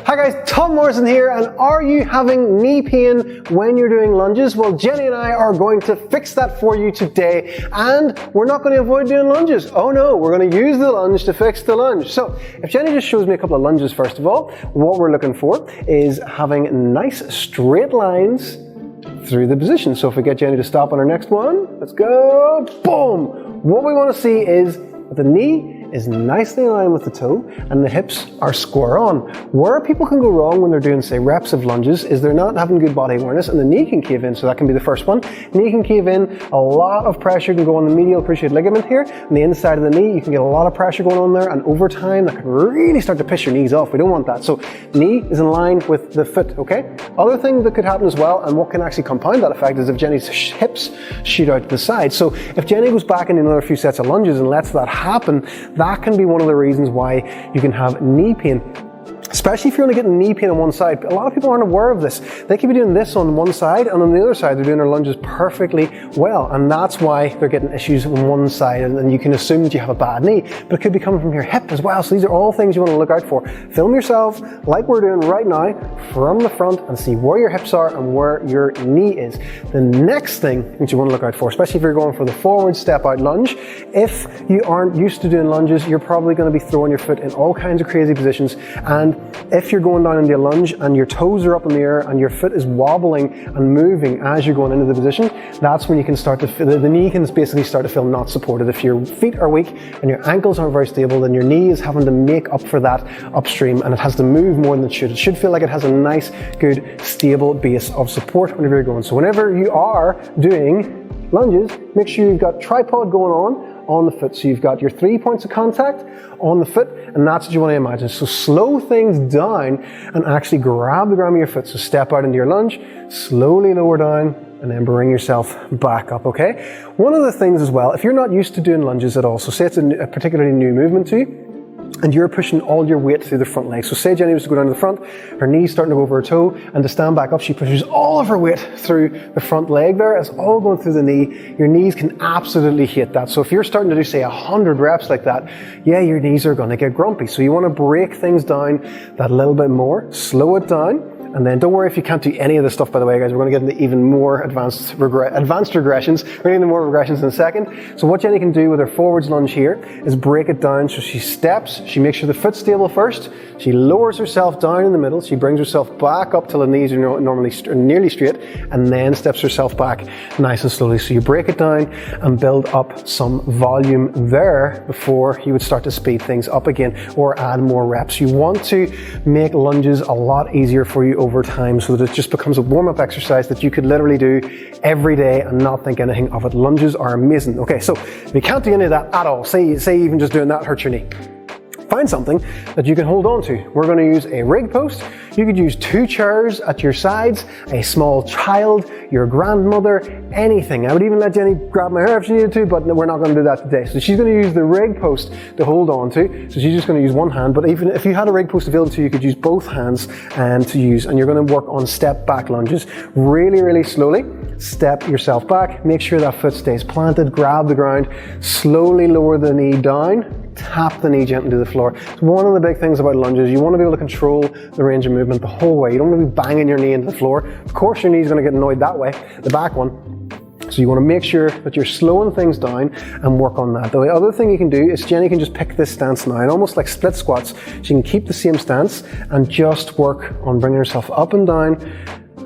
Hi guys, Tom Morrison here, and are you having knee pain when you're doing lunges? Well, Jenny and I are going to fix that for you today, and we're not going to avoid doing lunges. Oh no, we're going to use the lunge to fix the lunge. So, if Jenny just shows me a couple of lunges first of all, what we're looking for is having nice straight lines through the position. So if we get Jenny to stop on our next one, let's go, boom! What we want to see is that the knee is nicely aligned with the toe and the hips are square on. Where people can go wrong when they're doing, say, reps of lunges is they're not having good body awareness and the knee can cave in, so that can be the first one. Knee can cave in, a lot of pressure can go on the medial cruciate ligament here, and the inside of the knee, you can get a lot of pressure going on there, and over time that can really start to piss your knees off. We don't want that. So knee is in line with the foot, okay? Other thing that could happen as well, and what can actually compound that effect, is if Jenny's hips shoot out to the side. So if Jenny goes back into another few sets of lunges and lets that happen, that can be one of the reasons why you can have knee pain. Especially if you're only getting knee pain on one side. A lot of people aren't aware of this. They could be doing this on one side, and on the other side they're doing their lunges perfectly well, and that's why they're getting issues on one side, and you can assume that you have a bad knee, but it could be coming from your hip as well. So these are all things you want to look out for. Film yourself like we're doing right now from the front and see where your hips are and where your knee is. The next thing that you want to look out for, especially if you're going for the forward step out lunge, if you aren't used to doing lunges, you're probably going to be throwing your foot in all kinds of crazy positions, and if you're going down into a lunge and your toes are up in the air and your foot is wobbling and moving as you're going into the position, that's when you can start to feel, the knee can basically start to feel not supported. If your feet are weak and your ankles aren't very stable, then your knee is having to make up for that upstream, and it has to move more than it should. It should feel like it has a nice, good, stable base of support whenever you're going. So whenever you are doing lunges, make sure you've got tripod going on the foot. So you've got your 3 points of contact on the foot, and that's what you want to imagine. So slow things down and actually grab the ground of your foot. So step out into your lunge, slowly lower down, and then bring yourself back up, okay? One of the things as well, if you're not used to doing lunges at all, so say it's a particularly new movement to you, and you're pushing all your weight through the front leg. So say Jenny was to go down to the front, her knee's starting to go over her toe, and to stand back up, she pushes all of her weight through the front leg there. It's all going through the knee. Your knees can absolutely hate that. So if you're starting to do, say, 100 reps like that, yeah, your knees are going to get grumpy. So you want to break things down that little bit more, slow it down. And then don't worry if you can't do any of this stuff, by the way, guys. We're going to get into even more advanced regressions. We're going to get into more regressions in a second. So what Jenny can do with her forwards lunge here is break it down. So she steps, she makes sure the foot's stable first, she lowers herself down in the middle, she brings herself back up till the knees are normally nearly straight, and then steps herself back nice and slowly. So you break it down and build up some volume there before you would start to speed things up again or add more reps. You want to make lunges a lot easier for you over time so that it just becomes a warm-up exercise that you could literally do every day and not think anything of it. Lunges are amazing. Okay, so if you can't do any of that at all, say even just doing that hurts your knee, find something that you can hold on to. We're going to use a rig post. You could use 2 chairs at your sides, a small child, your grandmother, anything. I would even let Jenny grab my hair if she needed to, but we're not going to do that today. So she's going to use the rig post to hold on to. So she's just going to use one hand, but even if you had a rig post available to you, you could use both hands and you're going to work on step back lunges. Really, really slowly. Step yourself back. Make sure that foot stays planted. Grab the ground. Slowly lower the knee down. Tap the knee gently to the floor. It's one of the big things about lunges. You want to be able to control the range of movement the whole way. You don't want to be banging your knee into the floor. Of course your knee's going to get annoyed that way, the back one. So you want to make sure that you're slowing things down and work on that. The other thing you can do is Jenny can just pick this stance now, and almost like split squats. She can keep the same stance and just work on bringing herself up and down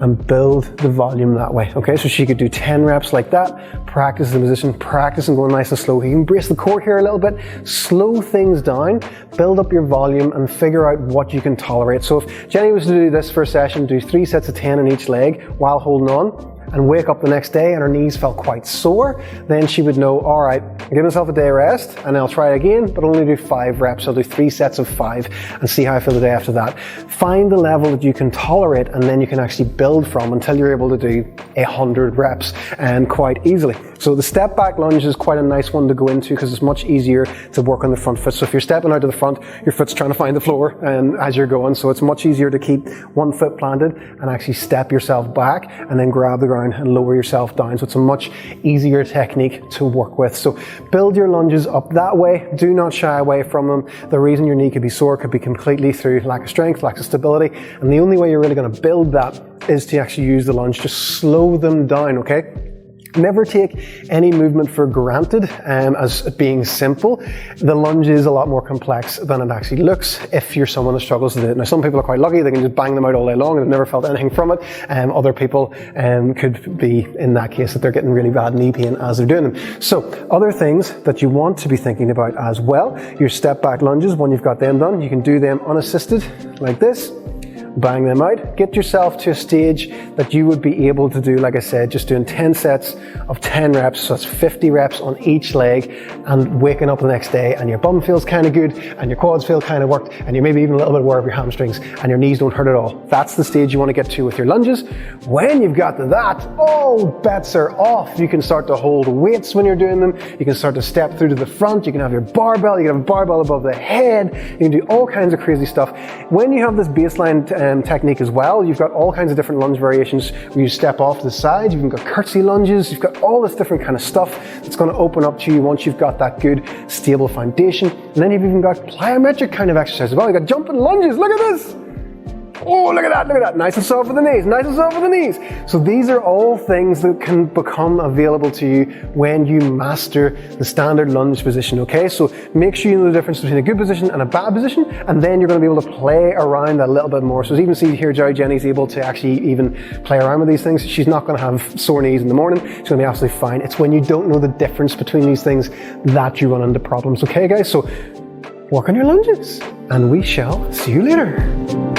and build the volume that way. Okay, so she could do 10 reps like that, practice the position, practice and going nice and slow. You can brace the core here a little bit, slow things down, build up your volume and figure out what you can tolerate. So if Jenny was to do this for a session, do 3 sets of 10 in each leg while holding on, and wake up the next day and her knees felt quite sore, then she would know, all right, I'll give myself a day of rest and I'll try again, but only do 5 reps. I'll do 3 sets of 5 and see how I feel the day after that. Find the level that you can tolerate, and then you can actually build from until you're able to do 100 reps and quite easily. So the step back lunge is quite a nice one to go into because it's much easier to work on the front foot. So if you're stepping out to the front, your foot's trying to find the floor and as you're going, so it's much easier to keep one foot planted and actually step yourself back and then grab the ground ground and lower yourself down. So it's a much easier technique to work with. So build your lunges up that way. Do not shy away from them. The reason your knee could be sore could be completely through lack of strength, lack of stability. And the only way you're really going to build that is to actually use the lunge. Just slow them down, okay? Never take any movement for granted as being simple. The lunge is a lot more complex than it actually looks if you're someone that struggles with it. Now, some people are quite lucky. They can just bang them out all day long and have never felt anything from it. Other people could be in that case that they're getting really bad knee pain as they're doing them. So other things that you want to be thinking about as well, your step back lunges, when you've got them done, you can do them unassisted like this. Bang them out. Get yourself to a stage that you would be able to do, like I said, just doing 10 sets of 10 reps, so that's 50 reps on each leg, and waking up the next day and your bum feels kind of good and your quads feel kind of worked and you're maybe even a little bit aware of your hamstrings and your knees don't hurt at all. That's the stage you want to get to with your lunges. When you've got to that, all bets are off. You can start to hold weights when you're doing them. You can start to step through to the front. You can have your barbell. You can have a barbell above the head. You can do all kinds of crazy stuff. When you have this baseline technique as well, you've got all kinds of different lunge variations where you step off to the side. You've got curtsy lunges. You've got all this different kind of stuff that's going to open up to you once you've got that good stable foundation. And then you've even got plyometric kind of exercise as well. You've got jumping lunges. Look at this. Oh, look at that, look at that. Nice and soft for the knees, nice and soft for the knees. So these are all things that can become available to you when you master the standard lunge position, okay? So make sure you know the difference between a good position and a bad position, and then you're going to be able to play around that a little bit more. So as you can see here, Jenny's able to actually even play around with these things. She's not going to have sore knees in the morning. She's going to be absolutely fine. It's when you don't know the difference between these things that you run into problems, okay guys? So work on your lunges, and we shall see you later.